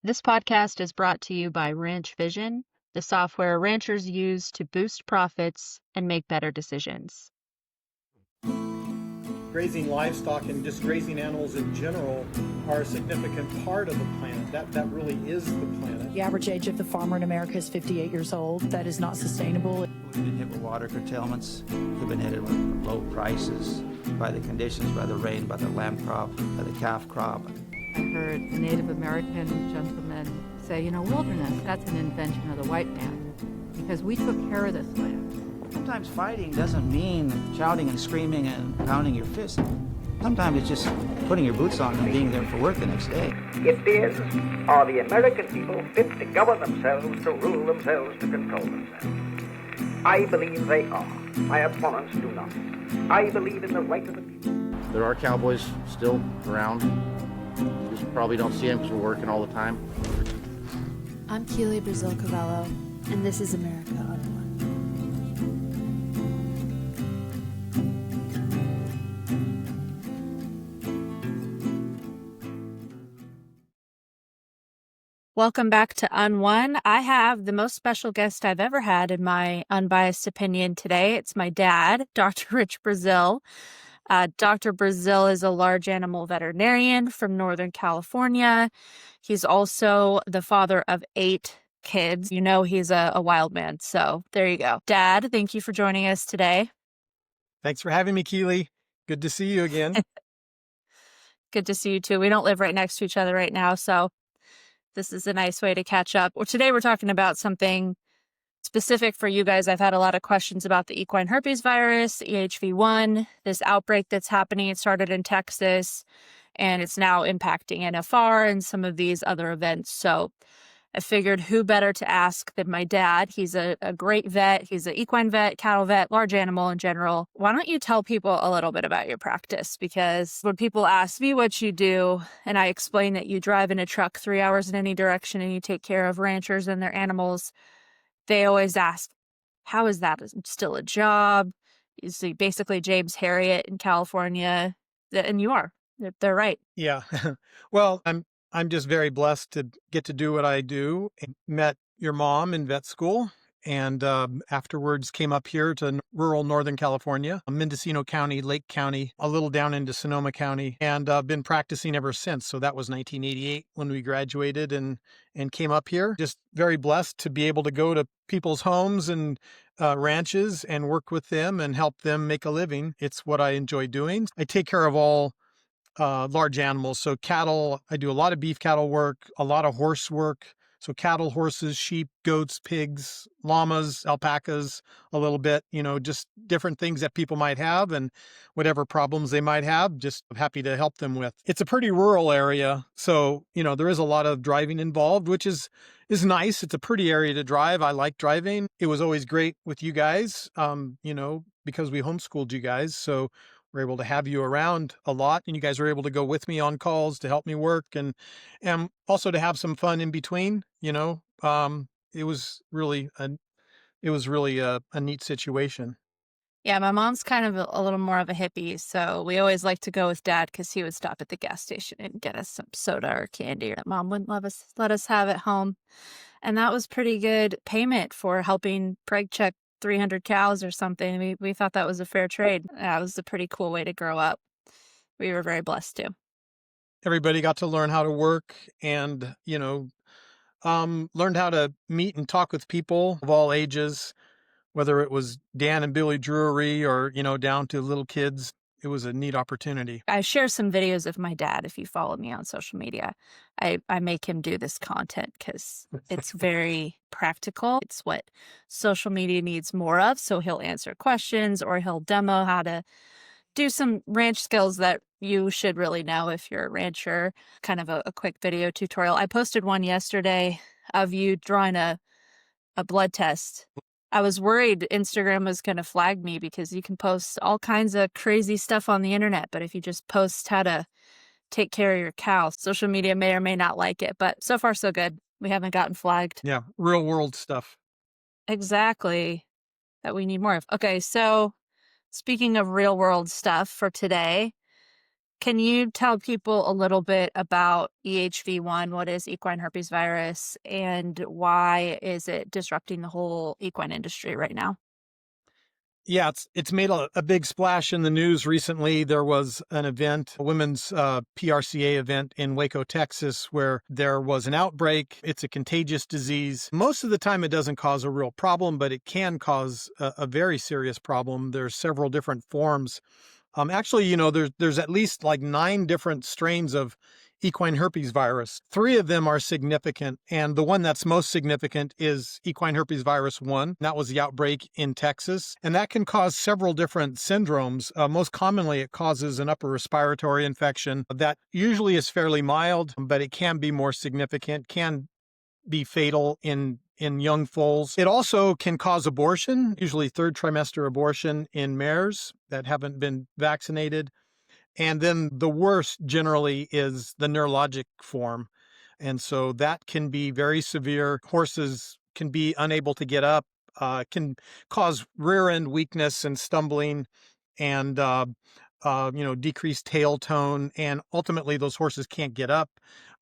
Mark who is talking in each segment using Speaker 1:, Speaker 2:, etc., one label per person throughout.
Speaker 1: This podcast is brought to you by Ranch Vision, the software ranchers use to boost profits and make better decisions.
Speaker 2: Grazing livestock and just grazing animals in general are a significant part of the planet. That really is the planet.
Speaker 3: The average age of the farmer in America is 58 years old. That is not sustainable.
Speaker 4: We've been hit with water curtailments. We've been hit with low prices by the conditions, by the rain, by the lamb crop, by the calf crop.
Speaker 5: I heard a Native American gentleman say, wilderness, that's an invention of the white man, because we took care of this land.
Speaker 4: Sometimes fighting doesn't mean shouting and screaming and pounding your fist. Sometimes it's just putting your boots on and being there for work the next day.
Speaker 6: It is, are the American people fit to govern themselves, to rule themselves, to control themselves? I believe they are. My opponents do not. I believe in the right of the people.
Speaker 7: There are cowboys still around. You just probably don't see them because we're working all the time.
Speaker 8: I'm Keely Brazil, and this is America on One.
Speaker 1: Welcome back to Un1. I have the most special guest I've ever had in my unbiased opinion today. It's my dad, Dr. Rich Brazil. Dr. Brazil is a large animal veterinarian from Northern California. He's also the father of 8 kids. He's a wild man. So there you go. Dad, thank you for joining us today.
Speaker 2: Thanks for having me, Keely. Good to see you again.
Speaker 1: Good to see you too. We don't live right next to each other right now, so this is a nice way to catch up. Well, today we're talking about something specific for you guys. I've had a lot of questions about the equine herpesvirus, EHV-1, this outbreak that's happening. It started in Texas, and it's now impacting NFR and some of these other events. So I figured who better to ask than my dad. He's a great vet. He's an equine vet, cattle vet, large animal in general. Why don't you tell people a little bit about your practice? Because when people ask me what you do, and I explain that you drive in a truck 3 hours in any direction and you take care of ranchers and their animals, they always ask, how is that still a job? You see basically James Harriet in California, and you are. They're right.
Speaker 2: Yeah. Well, I'm just very blessed to get to do what I do. I met your mom in vet school and afterwards came up here to rural Northern California, Mendocino County, Lake County, a little down into Sonoma County, and been practicing ever since. So that was 1988 when we graduated and came up here. Just very blessed to be able to go to people's homes and ranches and work with them and help them make a living. It's what I enjoy doing. I take care of all large animals. So cattle, I do a lot of beef cattle work, a lot of horse work. So cattle, horses, sheep, goats, pigs, llamas, alpacas, a little bit, just different things that people might have and whatever problems they might have, just happy to help them with. It's a pretty rural area. So, there is a lot of driving involved, which is nice. It's a pretty area to drive. I like driving. It was always great with you guys, because we homeschooled you guys. So we're able to have you around a lot, and you guys were able to go with me on calls to help me work and also to have some fun in between. It was really a neat situation.
Speaker 1: Yeah, my mom's kind of a little more of a hippie, so we always like to go with Dad because he would stop at the gas station and get us some soda or candy that Mom wouldn't let us have at home. And that was pretty good payment for helping preg check 300 cows or something. We thought that was a fair trade. That was a pretty cool way to grow up. We were very blessed too.
Speaker 2: Everybody got to learn how to work and, learned how to meet and talk with people of all ages, whether it was Dan and Billy Drury or, down to little kids. It was a neat opportunity. I
Speaker 1: share some videos of my dad if you follow me on social media. I make him do this content because it's very practical. It's what social media needs more of. So he'll answer questions or he'll demo how to do some ranch skills that you should really know if you're a rancher. Kind of a quick video tutorial. I posted one yesterday of you drawing a blood test. I was worried Instagram was going to flag me because you can post all kinds of crazy stuff on the internet. But if you just post how to take care of your cow, social media may or may not like it. But so far, so good. We haven't gotten flagged.
Speaker 2: Yeah, real world stuff.
Speaker 1: Exactly. That we need more of. Okay, so speaking of real world stuff for today, Can you tell people a little bit about EHV-1? What is equine herpesvirus, and why is it disrupting the whole equine industry right now?
Speaker 2: Yeah, it's made a big splash in the news recently. There was an event, a women's PRCA event in Waco, Texas, where there was an outbreak. It's a contagious disease. Most of the time, it doesn't cause a real problem, but it can cause a very serious problem. There's several different forms. Actually, there's at least like 9 different strains of equine herpes virus. 3 of them are significant, and the one that's most significant is equine herpes virus 1. That was the outbreak in Texas, and that can cause several different syndromes. Most commonly, it causes an upper respiratory infection that usually is fairly mild, but it can be more significant, can be fatal in young foals. It also can cause abortion, usually 3rd trimester abortion in mares that haven't been vaccinated. And then the worst generally is the neurologic form. And so that can be very severe. Horses can be unable to get up, can cause rear end weakness and stumbling, and decreased tail tone, and ultimately those horses can't get up.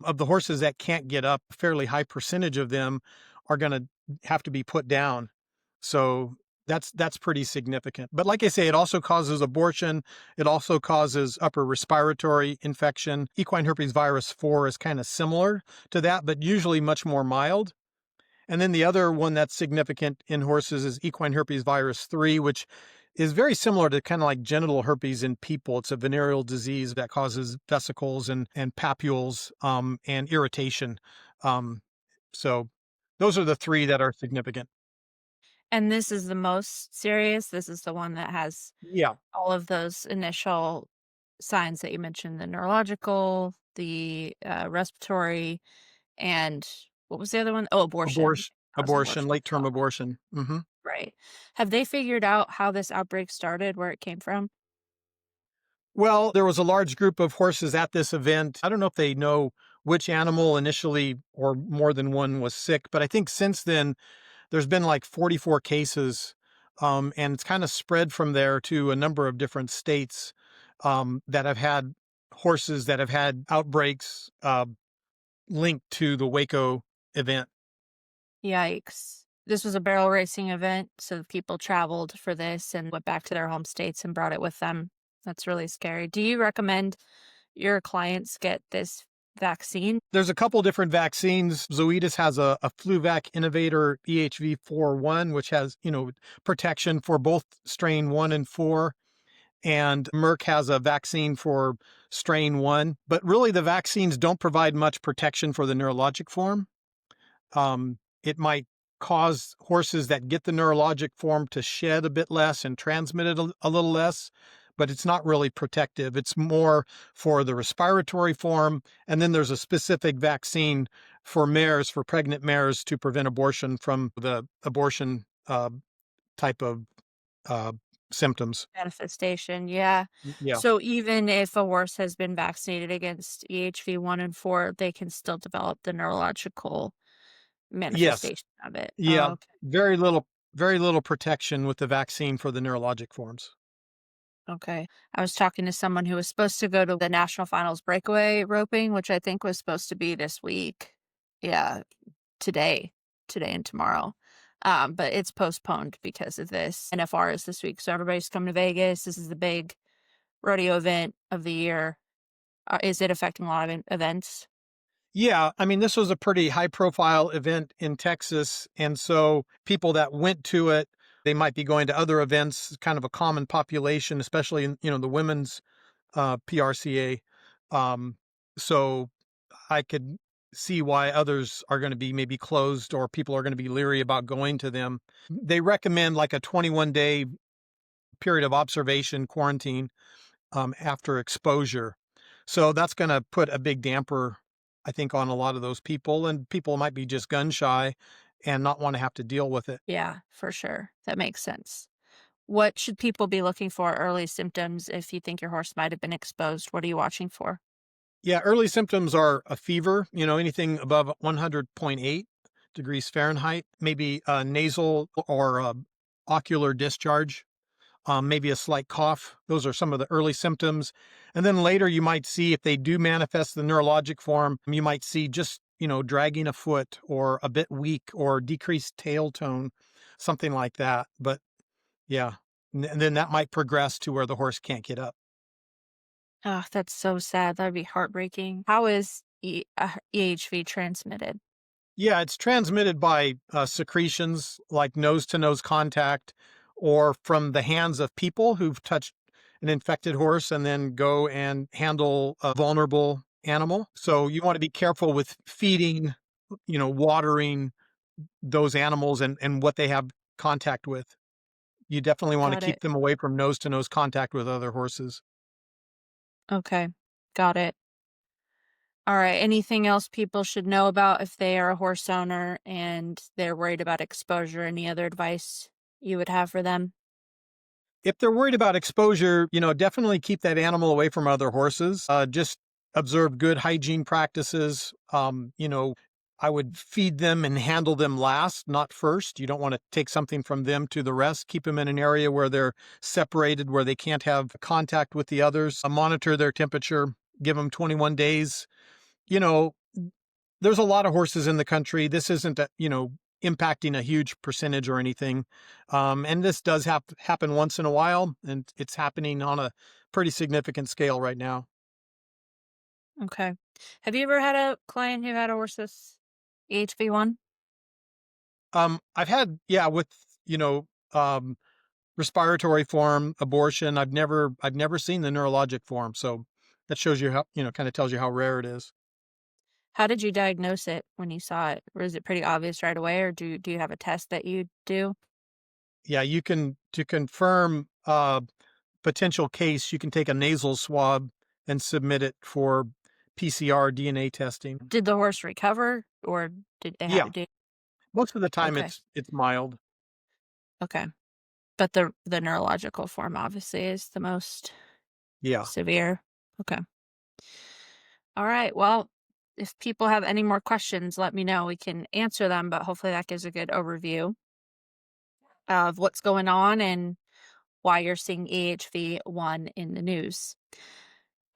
Speaker 2: Of the horses that can't get up, a fairly high percentage of them are going to have to be put down. So that's pretty significant. But like I say, it also causes abortion. It also causes upper respiratory infection. Equine herpes virus 4 is kind of similar to that, but usually much more mild. And then the other one that's significant in horses is equine herpes virus 3, which is very similar to kind of like genital herpes in people. It's a venereal disease that causes vesicles and papules and irritation. So those are the 3 that are significant.
Speaker 1: And this is the most serious. This is the one that has
Speaker 2: Yeah,
Speaker 1: all of those initial signs that you mentioned, the neurological, the respiratory, and what was the other one? Oh, abortion. Cause
Speaker 2: abortion,
Speaker 1: abortion
Speaker 2: late
Speaker 1: as
Speaker 2: term
Speaker 1: well.
Speaker 2: abortion.
Speaker 1: Right. Have they figured out how this outbreak started, where it came from?
Speaker 2: Well, there was a large group of horses at this event. I don't know if they know which animal initially or more than one was sick, but I think since then there's been like 44 cases, and it's kind of spread from there to a number of different states that have had horses that have had outbreaks linked to the Waco event.
Speaker 1: Yikes. This was a barrel racing event, so people traveled for this and went back to their home states and brought it with them. That's really scary. Do you recommend your clients get this vaccine?
Speaker 2: There's a couple different vaccines. Zoetis has a FluVac Innovator EHV-1, which has, protection for both strain 1 and 4. And Merck has a vaccine for strain 1. But really, the vaccines don't provide much protection for the neurologic form. It might cause horses that get the neurologic form to shed a bit less and transmit it a little less, but it's not really protective. It's more for the respiratory form. And then there's a specific vaccine for mares, for pregnant mares, to prevent abortion from the abortion type of symptoms.
Speaker 1: Manifestation, yeah.
Speaker 2: Yeah.
Speaker 1: So even if a horse has been vaccinated against EHV-1 and 4, they can still develop the neurological
Speaker 2: Yes.
Speaker 1: manifestation of it.
Speaker 2: Yeah.
Speaker 1: Oh, okay.
Speaker 2: Very little protection with the vaccine for the neurologic forms.
Speaker 1: Okay. I was talking to someone who was supposed to go to the national finals breakaway roping, which I think was supposed to be this week. Yeah, today and tomorrow. But it's postponed because of this. NFR is this week, so everybody's coming to Vegas. This is the big rodeo event of the year. Is it affecting a lot of events?
Speaker 2: Yeah, I mean, this was a pretty high profile event in Texas. And so people that went to it, they might be going to other events, kind of a common population, especially in, the women's PRCA. So I could see why others are going to be maybe closed, or people are going to be leery about going to them. They recommend like a 21-day period of observation quarantine after exposure. So that's going to put a big damper, I think, on a lot of those people, and people might be just gun shy and not want to have to deal with it.
Speaker 1: Yeah, for sure. That makes sense. What should people be looking for early symptoms if you think your horse might have been exposed? What are you watching for?
Speaker 2: Yeah, early symptoms are a fever, anything above 100.8 degrees Fahrenheit, maybe nasal or ocular discharge. maybe a slight cough. Those are some of the early symptoms. And then later you might see, if they do manifest the neurologic form, you might see just, dragging a foot or a bit weak or decreased tail tone, something like that. But yeah, and then that might progress to where the horse can't get up.
Speaker 1: Oh, that's so sad. That'd be heartbreaking. How is EHV transmitted?
Speaker 2: Yeah, it's transmitted by secretions like nose-to-nose contact or from the hands of people who've touched an infected horse and then go and handle a vulnerable animal. So you want to be careful with feeding, watering those animals and what they have contact with. You definitely want to
Speaker 1: Got
Speaker 2: keep
Speaker 1: it.
Speaker 2: them away from nose-to-nose contact with other horses.
Speaker 1: Okay. Got it. All right. Anything else people should know about if they are a horse owner and they're worried about exposure? Any other advice you would have for them?
Speaker 2: If they're worried about exposure, definitely keep that animal away from other horses. Just observe good hygiene practices. I would feed them and handle them last, not first. You don't want to take something from them to the rest. Keep them in an area where they're separated, where they can't have contact with the others. Monitor their temperature. Give them 21 days. You know, there's a lot of horses in the country. This isn't, impacting a huge percentage or anything. And this does happen once in a while, and it's happening on a pretty significant scale right now.
Speaker 1: Okay. Have you ever had a client who had a horse with EHV-1?
Speaker 2: I've had, with, um, respiratory form, abortion. I've never seen the neurologic form. So that shows you how, kind of tells you how rare it is.
Speaker 1: How did you diagnose it when you saw it? Was it pretty obvious right away, or do you have a test that you do?
Speaker 2: Yeah, you can, to confirm potential case, you can take a nasal swab and submit it for PCR DNA testing.
Speaker 1: Did the horse recover, or did they have
Speaker 2: Yeah,
Speaker 1: to do?
Speaker 2: most of the time
Speaker 1: Okay.
Speaker 2: it's mild.
Speaker 1: Okay. But the neurological form obviously is the most
Speaker 2: Yeah.
Speaker 1: severe. Okay. All right. Well, if people have any more questions, let me know. We can answer them, but hopefully that gives a good overview of what's going on and why you're seeing EHV-1 in the news.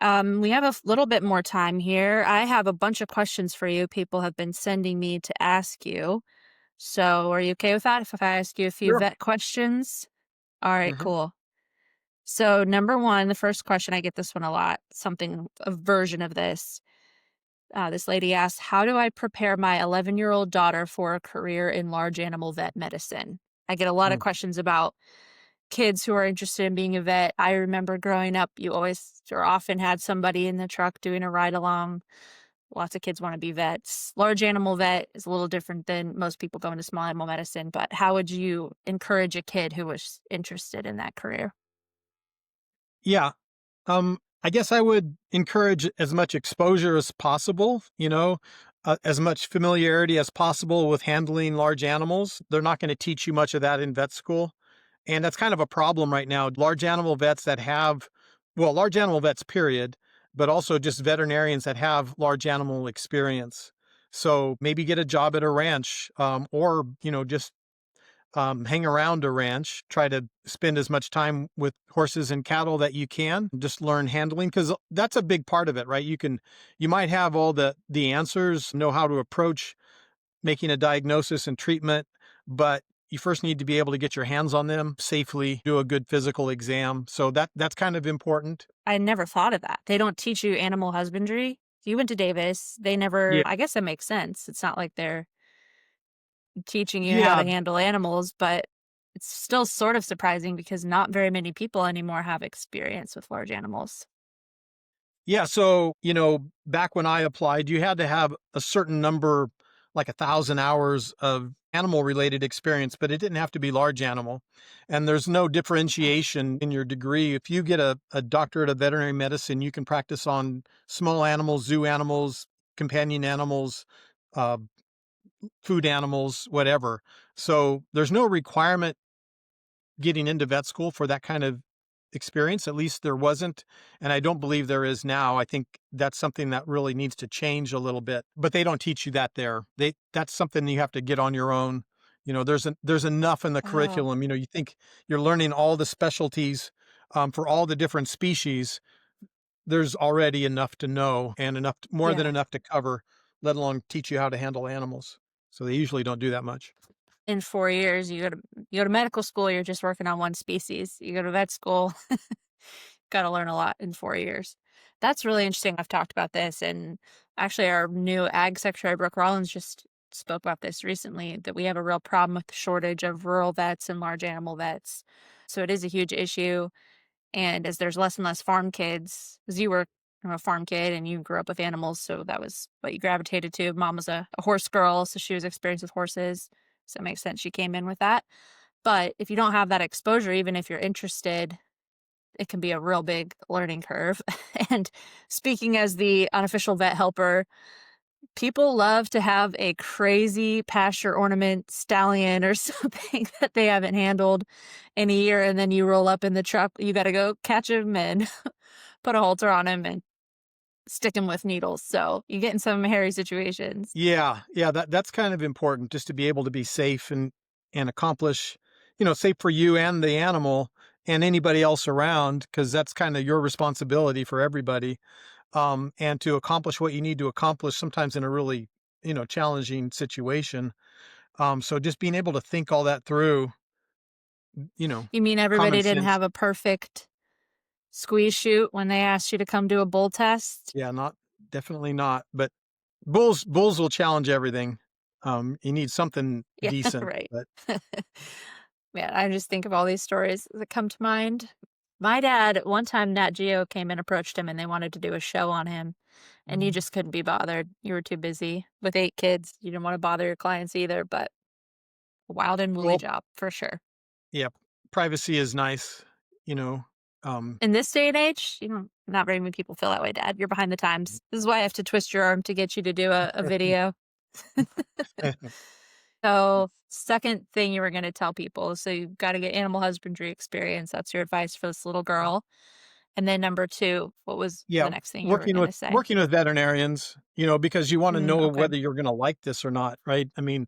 Speaker 1: We have a little bit more time here. I have a bunch of questions for you. People have been sending me to ask you. So are you okay with that if I ask you a few
Speaker 2: Sure.
Speaker 1: vet questions? All right,
Speaker 2: Hmm.
Speaker 1: cool. So number one, the first question, I get this one a lot, a version of this. This lady asked, how do I prepare my 11-year-old daughter for a career in large animal vet medicine? I get a lot of questions about kids who are interested in being a vet. I remember growing up, you always or often had somebody in the truck doing a ride along. Lots of kids want to be vets. Large animal vet is a little different than most people going to small animal medicine, but how would you encourage a kid who was interested in that career?
Speaker 2: Yeah. I guess I would encourage as much exposure as possible, as much familiarity as possible with handling large animals. They're not going to teach you much of that in vet school. And that's kind of a problem right now. Large animal vets that have, well, large animal vets, period, but also just veterinarians that have large animal experience. So maybe get a job at a ranch, or, just hang around a ranch, try to spend as much time with horses and cattle that you can, just learn handling, because that's a big part of it, right? You might have all the answers, know how to approach making a diagnosis and treatment, but you first need to be able to get your hands on them safely, do a good physical exam. So that's kind of important.
Speaker 1: I never thought of that. They don't teach you animal husbandry. You went to Davis. They never,
Speaker 2: Yeah.
Speaker 1: I guess that makes sense. It's not like they're teaching you how
Speaker 2: Yeah.
Speaker 1: to handle animals, but it's still sort of surprising because not very many people anymore have experience with large animals.
Speaker 2: Yeah. So, back when I applied, you had to have a certain number, like 1,000 hours of animal related experience, but it didn't have to be large animal. And there's no differentiation in your degree. If you get a doctorate of veterinary medicine, you can practice on small animals, zoo animals, companion animals, uh, food animals, whatever. So there's no requirement getting into vet school for that kind of experience. At least there wasn't. And I don't believe there is now. I think that's something that really needs to change a little bit, but they don't teach you that there. That's something you have to get on your own, there's enough in the
Speaker 1: Oh,
Speaker 2: curriculum. You think you're learning all the specialties for all the different species. There's already enough to know and more than
Speaker 1: yeah.
Speaker 2: enough to cover, let alone teach you how to handle animals. So they usually don't do that much.
Speaker 1: In 4 years, you go to medical school, you're just working on one species. You go to vet school, got to learn a lot in 4 years. That's really interesting. I've talked about this, and actually, our new ag secretary, Brooke Rollins, just spoke about this recently that we have a real problem with the shortage of rural vets and large animal vets. So it is a huge issue. And as there's less and less farm kids, because you were a farm kid and you grew up with animals, so that was what you gravitated to. Mom was a horse girl, so she was experienced with horses. So it makes sense she came in with that. But if you don't have that exposure, even if you're interested, it can be a real big learning curve. And speaking as the unofficial vet helper, people love to have a crazy pasture ornament stallion or something that they haven't handled in a year, and then you roll up in the truck. You got to go catch him and put a halter on him and stick him with needles. So you get in some hairy situations.
Speaker 2: Yeah, yeah, that's kind of important, just to be able to be safe and accomplish, safe for you and the animal and anybody else around, because that's kind of your responsibility for everybody. And to accomplish what you need to accomplish, sometimes in a really, challenging situation. So just being able to think all that through, you know,
Speaker 1: You mean everybody
Speaker 2: common
Speaker 1: didn't
Speaker 2: sense.
Speaker 1: have a perfect squeeze shoot when they asked you to come do a bull test?
Speaker 2: Yeah, definitely not. But bulls will challenge everything. You need something
Speaker 1: Yeah,
Speaker 2: decent,
Speaker 1: right.
Speaker 2: but
Speaker 1: Man, I just think of all these stories that come to mind. My dad, one time Nat Geo came and approached him and they wanted to do a show on him, and you just couldn't be bothered. You were too busy with 8 kids. You didn't want to bother your clients either, but a wild and woolly
Speaker 2: well,
Speaker 1: job for sure.
Speaker 2: yeah, privacy is nice, you know. Um,
Speaker 1: In this day and age, not very many people feel that way, Dad. You're behind the times. This is why I have to twist your arm to get you to do a video. So, second thing you were going to tell people, so you've got to get animal husbandry experience. That's your advice for this little girl. And then number 2, what was the
Speaker 2: yeah,
Speaker 1: next thing you were
Speaker 2: working
Speaker 1: going
Speaker 2: with
Speaker 1: to say?
Speaker 2: working with veterinarians, because you want to know
Speaker 1: Okay.
Speaker 2: whether you're going to like this or not, right? I mean,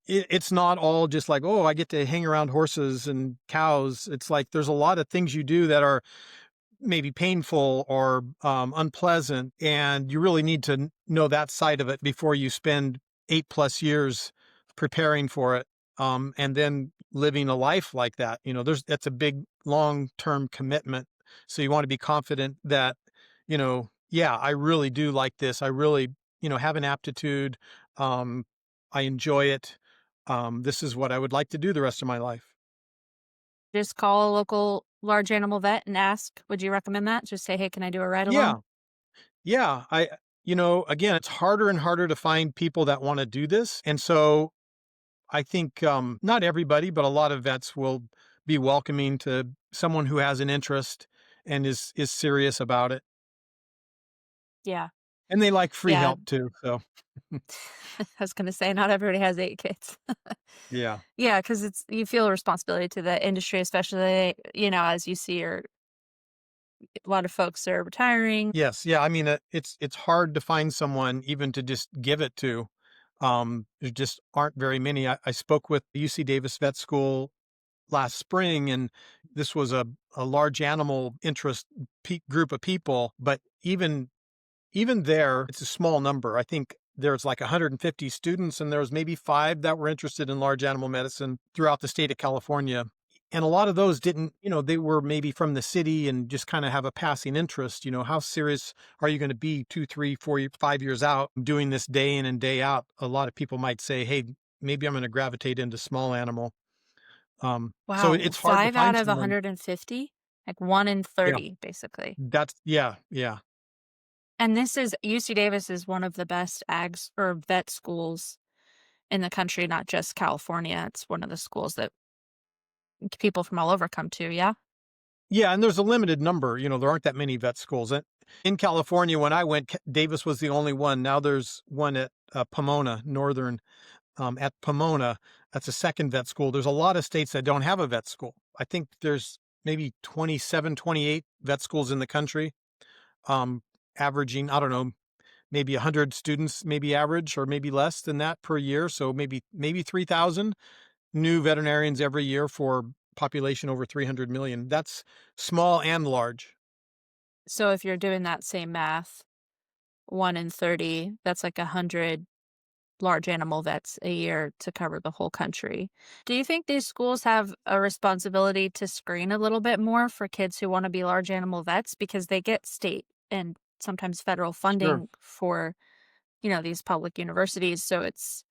Speaker 2: it's not all just like, oh, I get to hang around horses and cows. It's like there's a lot of things you do that are maybe painful or unpleasant, and you really need to know that side of it before you spend 8+ years preparing for it, and then living a life like that. That's a big long-term commitment. So you want to be confident that, yeah, I really do like this. I really, have an aptitude. Um, I enjoy it. This is what I would like to do the rest of my life.
Speaker 1: Just call a local large animal vet and ask, would you recommend that? Just say, hey, can I do a ride
Speaker 2: Yeah.
Speaker 1: along?
Speaker 2: Yeah, again, it's harder and harder to find people that want to do this. And so I think not everybody, but a lot of vets will be welcoming to someone who has an interest and is serious about it.
Speaker 1: Yeah.
Speaker 2: And they like free
Speaker 1: Yeah.
Speaker 2: help too. So
Speaker 1: I was going to say, not everybody has 8 kids.
Speaker 2: yeah.
Speaker 1: Yeah, because you feel a responsibility to the industry, especially, as you see a lot of folks are retiring.
Speaker 2: Yes. Yeah. I mean, it's hard to find someone even to just give it to. There just aren't very many. I spoke with the UC Davis Vet School last spring, and this was a large animal interest group of people, but even there, it's a small number. I think there's like 150 students, and there was maybe 5 that were interested in large animal medicine throughout the state of California. And a lot of those didn't, they were maybe from the city and just kind of have a passing interest. How serious are you going to be 2, 3, 4, 5 years out doing this day in and day out? A lot of people might say, hey, maybe I'm going to gravitate into small animal. So
Speaker 1: Wow,
Speaker 2: it's hard to
Speaker 1: 5 out
Speaker 2: find
Speaker 1: of
Speaker 2: someone.
Speaker 1: 150? Like 1 in
Speaker 2: Yeah,
Speaker 1: 30, basically.
Speaker 2: yeah, yeah.
Speaker 1: And this is UC Davis is one of the best ags or vet schools in the country, not just California. It's one of the schools that people from all over come to, yeah?
Speaker 2: Yeah, and there's a limited number. There aren't that many vet schools. And in California, when I went, Davis was the only one. Now there's one at Pomona, northern, at Pomona. That's a second vet school. There's a lot of states that don't have a vet school. I think there's maybe 27, 28 vet schools in the country, averaging, I don't know, maybe 100 students, maybe average, or maybe less than that per year. So maybe 3,000 new veterinarians every year for population over 300 million. That's small and large.
Speaker 1: So if you're doing that same math, 1 in 30, that's like 100 large animal vets a year to cover the whole country. Do you think these schools have a responsibility to screen a little bit more for kids who want to be large animal vets because they get state and sometimes federal
Speaker 2: Sure.
Speaker 1: funding for, these public universities, so it's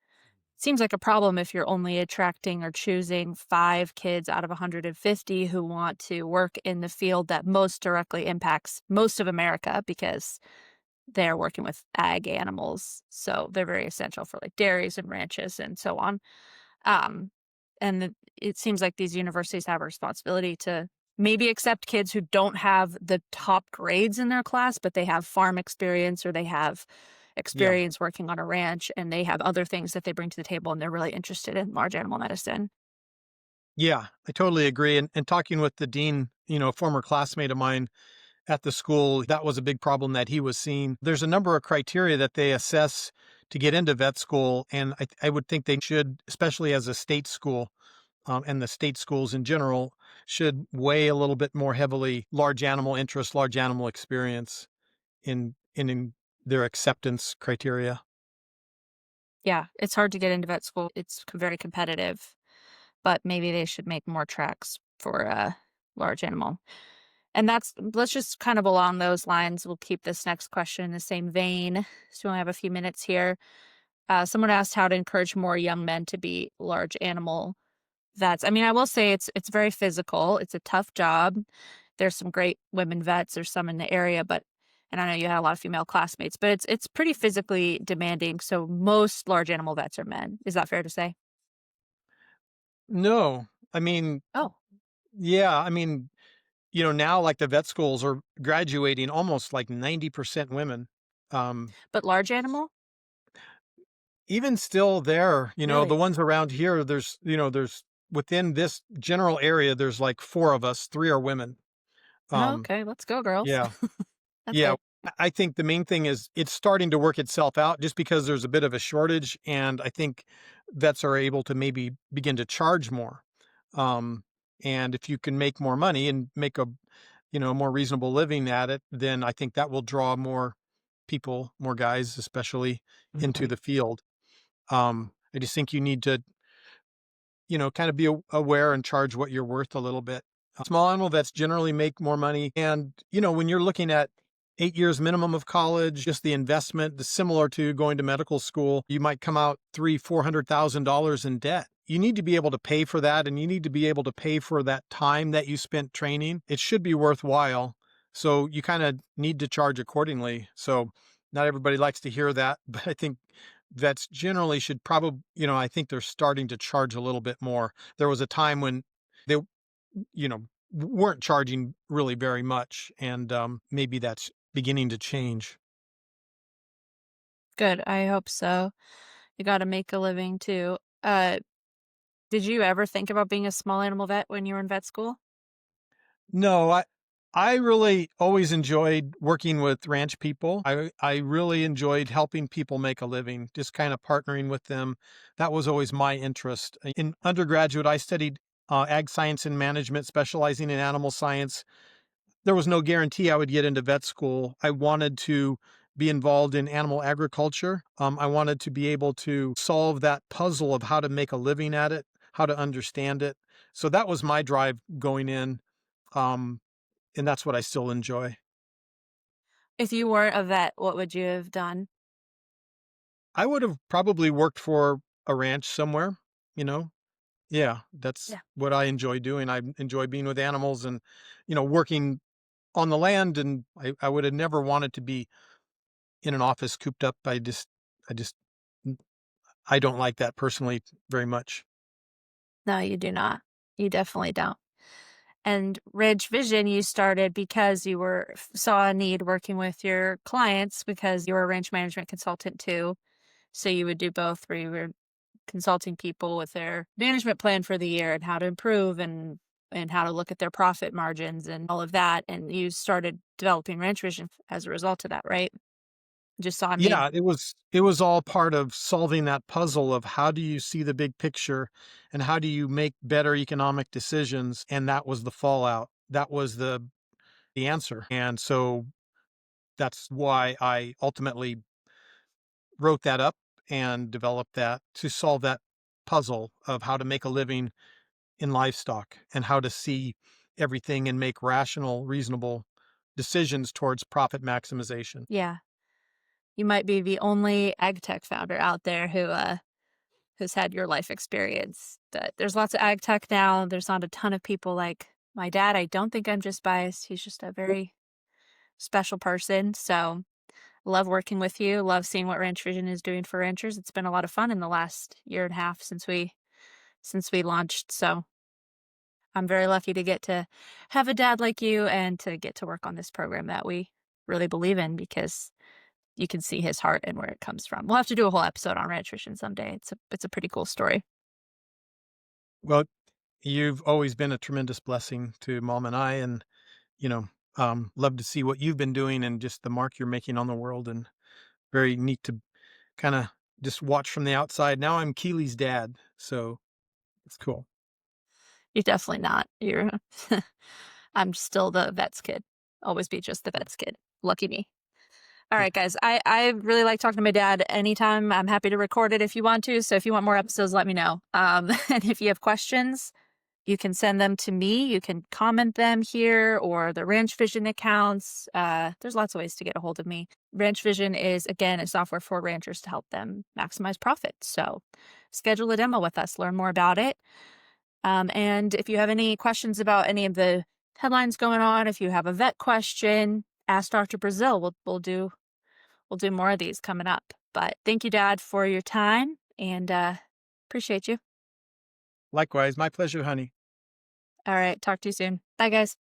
Speaker 1: seems like a problem if you're only attracting or choosing 5 kids out of 150 who want to work in the field that most directly impacts most of America because they're working with ag animals. So they're very essential for like dairies and ranches and so on. Um, it seems like these universities have a responsibility to maybe accept kids who don't have the top grades in their class, but they have farm experience or they have
Speaker 2: Yeah.
Speaker 1: experience working on a ranch and they have other things that they bring to the table and they're really interested in large animal medicine.
Speaker 2: Yeah, I totally agree. And talking with the dean, a former classmate of mine at the school, that was a big problem that he was seeing. There's a number of criteria that they assess to get into vet school. And I would think they should, especially as a state school, and the state schools in general, should weigh a little bit more heavily large animal interest, large animal experience in their acceptance criteria.
Speaker 1: Yeah, it's hard to get into vet school. It's very competitive, but maybe they should make more tracks for large animal. And let's just kind of along those lines, we'll keep this next question in the same vein. So we only have a few minutes here. Someone asked how to encourage more young men to be large animal vets. I mean, I will say it's very physical. It's a tough job. There's some great women vets. There's some in the area, and I know you had a lot of female classmates, but it's pretty physically demanding. So most large animal vets are men. Is that fair to say?
Speaker 2: No, I mean,
Speaker 1: Oh,
Speaker 2: yeah, I mean, now like the vet schools are graduating almost like 90% women. Um,
Speaker 1: but large animal?
Speaker 2: Even still there, the
Speaker 1: Really?
Speaker 2: ones around here, there's within this general area, there's like 4 of us, 3 are women.
Speaker 1: Oh,
Speaker 2: Um,
Speaker 1: okay. Let's go, girls.
Speaker 2: yeah.
Speaker 1: That's
Speaker 2: Yeah.
Speaker 1: good.
Speaker 2: I think the main thing is it's starting to work itself out just because there's a bit of a shortage, and I think vets are able to maybe begin to charge more. Um, and if you can make more money and make a, more reasonable living at it, then I think that will draw more people, more guys, especially into the field. I just think you need to, kind of be aware and charge what you're worth a little bit. Small animal vets generally make more money. And, when you're looking at 8 years minimum of college, just the investment is similar to going to medical school, you might come out $400,000 in debt. You need to be able to pay for that, and you need to be able to pay for that time that you spent training. It should be worthwhile. So you kind of need to charge accordingly. So not everybody likes to hear that, but I think vets generally should probably, I think they're starting to charge a little bit more. There was a time when they, weren't charging really very much, and maybe that's beginning to change.
Speaker 1: Good. I hope so. You got to make a living too. Uh, did you ever think about being a small animal vet when you were in vet school?
Speaker 2: No, I really always enjoyed working with ranch people. I really enjoyed helping people make a living, just kind of partnering with them. That was always my interest. In undergraduate, I studied ag science and management, specializing in animal science. There was no guarantee I would get into vet school. I wanted to be involved in animal agriculture. I wanted to be able to solve that puzzle of how to make a living at it, how to understand it. So that was my drive going in. Um, and that's what I still enjoy.
Speaker 1: If you weren't a vet, what would you have done?
Speaker 2: I would have probably worked for a ranch somewhere, you know. Yeah, that's
Speaker 1: Yeah.
Speaker 2: what I enjoy doing. I enjoy being with animals and, working on the land. And I would have never wanted to be in an office cooped up. I just, I don't like that personally very much.
Speaker 1: No, you do not. You definitely don't. And Ridge Vision, you started because you saw a need working with your clients because you were a range management consultant too. So you would do both, where you were consulting people with their management plan for the year and how to improve and how to look at their profit margins and all of that. And you started developing Ranch Vision as a result of that, right? Just saw me.
Speaker 2: Yeah, it was all part of solving that puzzle of how do you see the big picture and how do you make better economic decisions, and that was the fallout. That was the answer. And so that's why I ultimately wrote that up and developed that to solve that puzzle of how to make a living in livestock and how to see everything and make rational, reasonable decisions towards profit maximization.
Speaker 1: Yeah. You might be the only ag tech founder out there who's had your life experience. But there's lots of ag tech now. There's not a ton of people like my dad. I don't think I'm just biased. He's just a very special person. So love working with you. Love seeing what Ranch Vision is doing for ranchers. It's been a lot of fun in the last year and a half since we launched. So I'm very lucky to get to have a dad like you and to get to work on this program that we really believe in, because you can see his heart and where it comes from. We'll have to do a whole episode on Ranch Vision someday. It's a pretty cool story.
Speaker 2: Well, you've always been a tremendous blessing to Mom and I, and love to see what you've been doing and just the mark you're making on the world, and very neat to kind of just watch from the outside. Now I'm Keely's dad, so it's cool.
Speaker 1: You're definitely not. You're I'm still the vet's kid. Always be just the vet's kid. Lucky me. All right, guys. I really like talking to my dad anytime. I'm happy to record it if you want to. So if you want more episodes, let me know. And if you have questions, you can send them to me. You can comment them here or the Ranch Vision accounts. There's lots of ways to get a hold of me. Ranch Vision is, again, a software for ranchers to help them maximize profit. So schedule a demo with us. Learn more about it. And if you have any questions about any of the headlines going on, if you have a vet question, ask Dr. Brazil. We'll do more of these coming up. But thank you, Dad, for your time, and appreciate you.
Speaker 2: Likewise, my pleasure, honey.
Speaker 1: All right, talk to you soon. Bye, guys.